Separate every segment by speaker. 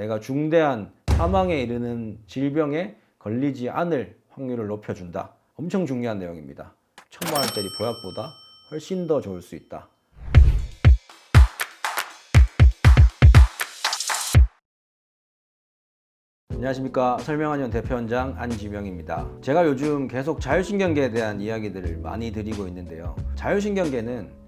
Speaker 1: 내가 중대한 사망에 이르는 질병에 걸리지 않을 확률을 높여준다. 엄청 중요한 내용입니다. 1,000만 원짜리 보약보다 훨씬 더 좋을 수 있다. 안녕하십니까. 설명한연 대표원장 안지명입니다. 제가 요즘 계속 자율신경계에 대한 이야기들을 많이 드리고 있는데요. 자율신경계는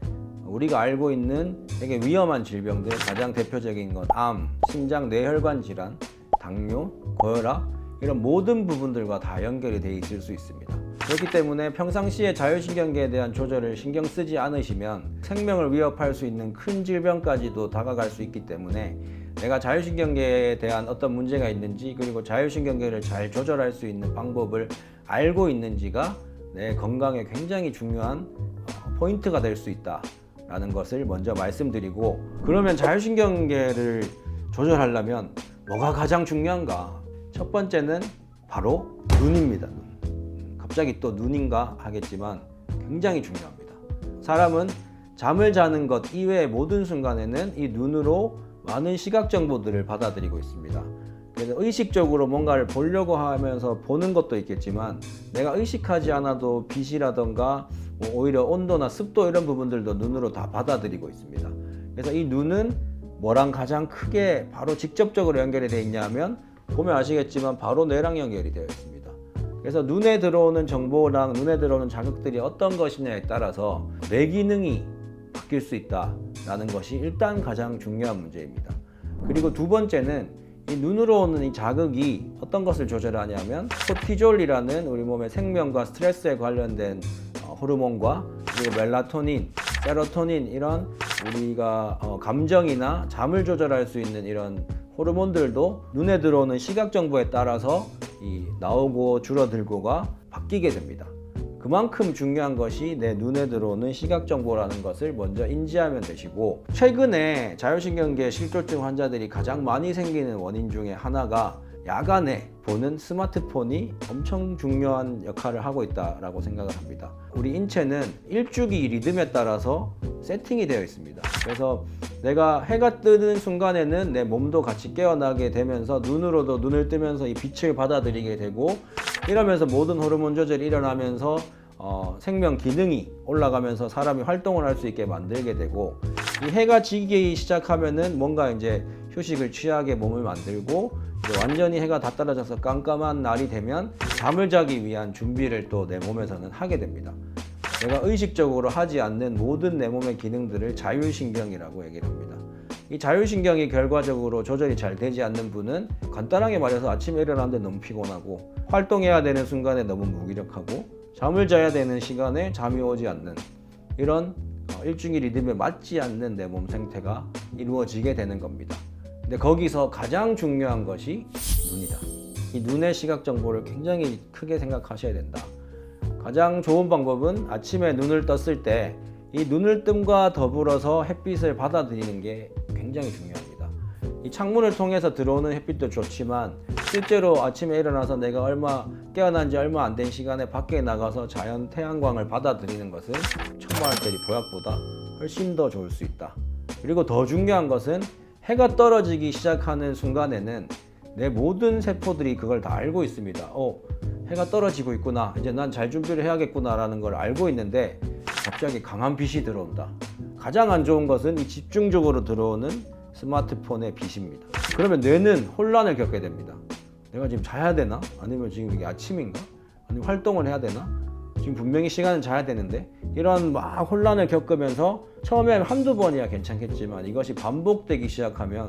Speaker 1: 우리가 알고 있는 되게 위험한 질병들, 가장 대표적인 건 암, 심장 뇌혈관 질환, 당뇨, 고혈압 이런 모든 부분들과 다 연결이 되어 있을 수 있습니다. 그렇기 때문에 평상시에 자율신경계에 대한 조절을 신경 쓰지 않으시면 생명을 위협할 수 있는 큰 질병까지도 다가갈 수 있기 때문에 내가 자율신경계에 대한 어떤 문제가 있는지, 그리고 자율신경계를 잘 조절할 수 있는 방법을 알고 있는지가 내 건강에 굉장히 중요한 포인트가 될 수 있다 라는 것을 먼저 말씀드리고, 그러면 자율신경계를 조절하려면 뭐가 가장 중요한가? 첫 번째는 바로 눈입니다. 갑자기 또 눈인가 하겠지만 굉장히 중요합니다. 사람은 잠을 자는 것 이외의 모든 순간에는 이 눈으로 많은 시각 정보들을 받아들이고 있습니다. 그래서 의식적으로 뭔가를 보려고 하면서 보는 것도 있겠지만, 내가 의식하지 않아도 빛이라던가 오히려 온도나 습도 이런 부분들도 눈으로 다 받아들이고 있습니다. 그래서 이 눈은 뭐랑 가장 크게 바로 직접적으로 연결이 되어 있냐면, 보면 아시겠지만 바로 뇌랑 연결이 되어 있습니다. 그래서 눈에 들어오는 정보랑 눈에 들어오는 자극들이 어떤 것이냐에 따라서 뇌 기능이 바뀔 수 있다라는 것이 일단 가장 중요한 문제입니다. 그리고 두 번째는 이 눈으로 오는 이 자극이 어떤 것을 조절하냐면, 코티졸이라는 우리 몸의 생명과 스트레스에 관련된 호르몬과, 그리고 멜라토닌, 세로토닌 이런 우리가 감정이나 잠을 조절할 수 있는 이런 호르몬들도 눈에 들어오는 시각 정보에 따라서 이 나오고 줄어들고가 바뀌게 됩니다. 그만큼 중요한 것이 내 눈에 들어오는 시각 정보라는 것을 먼저 인지하면 되시고, 최근에 자율신경계 실조증 환자들이 가장 많이 생기는 원인 중에 하나가 야간에 보는 스마트폰이 엄청 중요한 역할을 하고 있다고 생각을 합니다. 우리 인체는 일주기 리듬에 따라서 세팅이 되어 있습니다. 그래서 내가 해가 뜨는 순간에는 내 몸도 같이 깨어나게 되면서 눈으로도 눈을 뜨면서 이 빛을 받아들이게 되고, 이러면서 모든 호르몬 조절이 일어나면서 생명 기능이 올라가면서 사람이 활동을 할 수 있게 만들게 되고, 이 해가 지기 시작하면은 뭔가 이제 휴식을 취하게 몸을 만들고, 이제 완전히 해가 다 떨어져서 깜깜한 날이 되면 잠을 자기 위한 준비를 또 내 몸에서는 하게 됩니다. 내가 의식적으로 하지 않는 모든 내 몸의 기능들을 자율신경이라고 얘기를 합니다. 이 자율신경이 결과적으로 조절이 잘 되지 않는 분은 간단하게 말해서 아침에 일어나는데 너무 피곤하고, 활동해야 되는 순간에 너무 무기력하고, 잠을 자야 되는 시간에 잠이 오지 않는 이런 일주기 리듬에 맞지 않는 내 몸 생태가 이루어지게 되는 겁니다. 근데 거기서 가장 중요한 것이 눈이다. 이 눈의 시각 정보를 굉장히 크게 생각하셔야 된다. 가장 좋은 방법은 아침에 눈을 떴을 때 이 눈을 뜸과 더불어서 햇빛을 받아들이는 게 굉장히 중요합니다. 이 창문을 통해서 들어오는 햇빛도 좋지만, 실제로 아침에 일어나서 내가 깨어난 지 얼마 안 된 시간에 밖에 나가서 자연 태양광을 받아들이는 것은 1,000만 원짜리 보약보다 훨씬 더 좋을 수 있다. 그리고 더 중요한 것은 해가 떨어지기 시작하는 순간에는 내 모든 세포들이 그걸 다 알고 있습니다. 해가 떨어지고 있구나, 이제 난 잘 준비를 해야겠구나 라는 걸 알고 있는데, 갑자기 강한 빛이 들어온다. 가장 안 좋은 것은 이 집중적으로 들어오는 스마트폰의 빛입니다. 그러면 뇌는 혼란을 겪게 됩니다. 내가 지금 자야 되나? 아니면 지금 이게 아침인가? 아니면 활동을 해야 되나? 지금 분명히 시간은 자야 되는데, 이런 막 혼란을 겪으면서 처음에 한두 번이야 괜찮겠지만, 이것이 반복되기 시작하면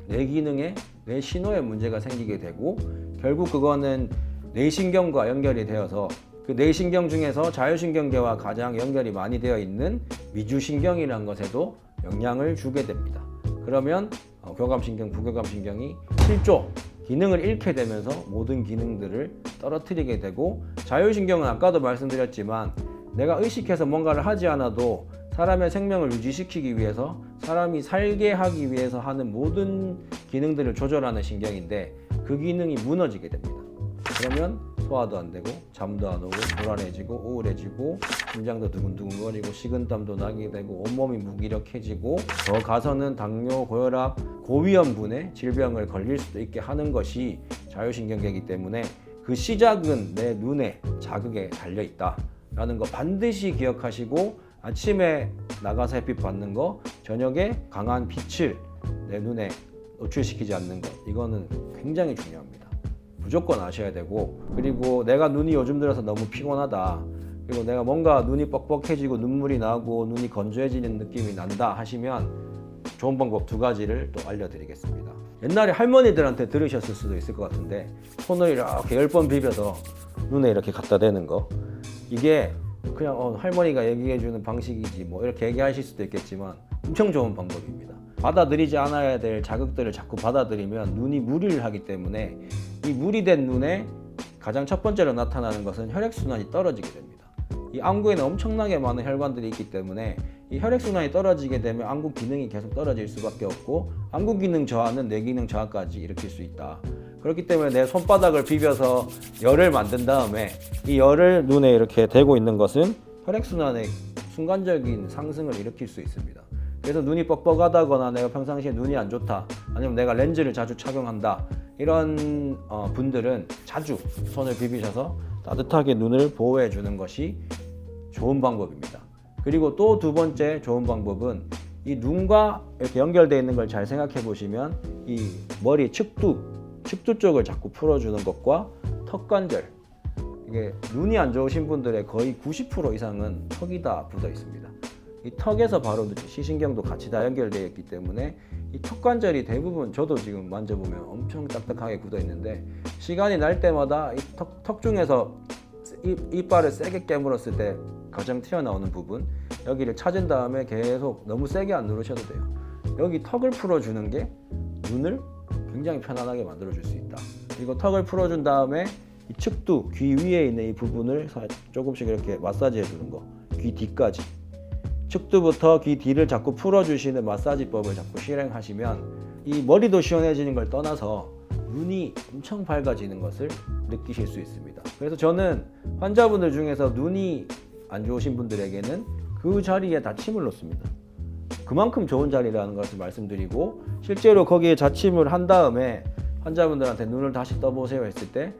Speaker 1: 뇌 기능에, 뇌 신호에 문제가 생기게 되고, 결국 그거는 뇌신경과 연결이 되어서 그 뇌신경 중에서 자율신경계와 가장 연결이 많이 되어 있는 미주신경이라는 것에도 영향을 주게 됩니다. 그러면 교감신경, 부교감신경이 실조, 기능을 잃게 되면서 모든 기능들을 떨어뜨리게 되고, 자율신경은 아까도 말씀드렸지만 내가 의식해서 뭔가를 하지 않아도 사람의 생명을 유지시키기 위해서, 사람이 살게 하기 위해서 하는 모든 기능들을 조절하는 신경인데, 그 기능이 무너지게 됩니다. 그러면 소화도 안 되고 잠도 안 오고 불안해지고 우울해지고 심장도 두근두근거리고 식은땀도 나게 되고 온몸이 무기력해지고 더 가서는 당뇨, 고혈압, 고위험군의 질병을 걸릴 수도 있게 하는 것이 자율신경계이기 때문에 그 시작은 내 눈의 자극에 달려 있다라는 거 반드시 기억하시고 아침에 나가서 햇빛 받는 거, 저녁에 강한 빛을 내 눈에 노출시키지 않는 것, 이거는 굉장히 중요합니다. 무조건 아셔야 되고, 그리고 내가 눈이 요즘 들어서 너무 피곤하다, 그리고 내가 뭔가 눈이 뻑뻑해지고 눈물이 나고 눈이 건조해지는 느낌이 난다 하시면 좋은 방법 2가지를 또 알려드리겠습니다. 옛날에 할머니들한테 들으셨을 수도 있을 것 같은데, 손을 이렇게 10번 비벼서 눈에 이렇게 갖다 대는 거, 이게 그냥 할머니가 얘기해주는 방식이지 뭐 이렇게 얘기하실 수도 있겠지만 엄청 좋은 방법입니다. 받아들이지 않아야 될 자극들을 자꾸 받아들이면 눈이 무리를 하기 때문에 이 무리된 눈에 가장 첫 번째로 나타나는 것은 혈액순환이 떨어지게 됩니다. 이 안구에는 엄청나게 많은 혈관들이 있기 때문에 이 혈액순환이 떨어지게 되면 안구 기능이 계속 떨어질 수밖에 없고 안구 기능 저하는 뇌 기능 저하까지 일으킬 수 있다. 그렇기 때문에 내 손바닥을 비벼서 열을 만든 다음에 이 열을 눈에 이렇게 대고 있는 것은 혈액순환의 순간적인 상승을 일으킬 수 있습니다. 그래서 눈이 뻑뻑하다거나 내가 평상시에 눈이 안 좋다, 아니면 내가 렌즈를 자주 착용한다, 이런 분들은 자주 손을 비비셔서 따뜻하게 눈을 보호해 주는 것이 좋은 방법입니다. 그리고 또 2번째 좋은 방법은 이 눈과 이렇게 연결되어 있는 걸 잘 생각해 보시면 이 머리 측두 쪽을 자꾸 풀어주는 것과 턱관절, 이게 눈이 안 좋으신 분들의 거의 90% 이상은 턱이 다 붙어 있습니다. 이 턱에서 바로 시신경도 같이 다 연결되어 있기 때문에 이 턱관절이 대부분, 저도 지금 만져보면 엄청 딱딱하게 굳어 있는데 시간이 날 때마다 이 턱 중에서 이빨을 세게 깨물었을 때 가장 튀어나오는 부분, 여기를 찾은 다음에 계속 너무 세게 안 누르셔도 돼요. 여기 턱을 풀어주는 게 눈을 굉장히 편안하게 만들어줄 수 있다. 그리고 턱을 풀어준 다음에 이 측두, 귀 위에 있는 이 부분을 조금씩 이렇게 마사지 해주는 거, 귀 뒤까지. 측두부터 귀 뒤를 자꾸 풀어주시는 마사지법을 자꾸 실행하시면 이 머리도 시원해지는 걸 떠나서 눈이 엄청 밝아지는 것을 느끼실 수 있습니다. 그래서 저는 환자분들 중에서 눈이 안 좋으신 분들에게는 그 자리에 다 침을 놓습니다. 그만큼 좋은 자리라는 것을 말씀드리고, 실제로 거기에 자침을 한 다음에 환자분들한테 눈을 다시 떠보세요 했을 때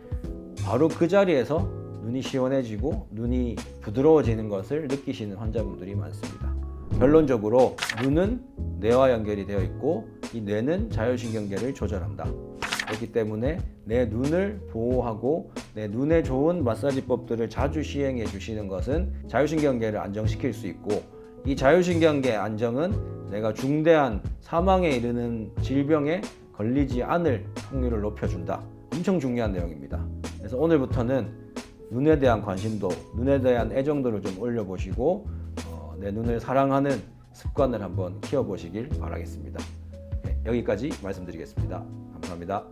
Speaker 1: 바로 그 자리에서 눈이 시원해지고 눈이 부드러워지는 것을 느끼시는 환자분들이 많습니다. 결론적으로 눈은 뇌와 연결이 되어 있고 이 뇌는 자율신경계를 조절한다. 그렇기 때문에 내 눈을 보호하고 내 눈에 좋은 마사지법들을 자주 시행해 주시는 것은 자율신경계를 안정시킬 수 있고, 이 자율신경계 안정은 내가 중대한 사망에 이르는 질병에 걸리지 않을 확률을 높여준다. 엄청 중요한 내용입니다. 그래서 오늘부터는 눈에 대한 관심도, 눈에 대한 애정도를 좀 올려보시고 내 눈을 사랑하는 습관을 한번 키워보시길 바라겠습니다. 네, 여기까지 말씀드리겠습니다. 감사합니다.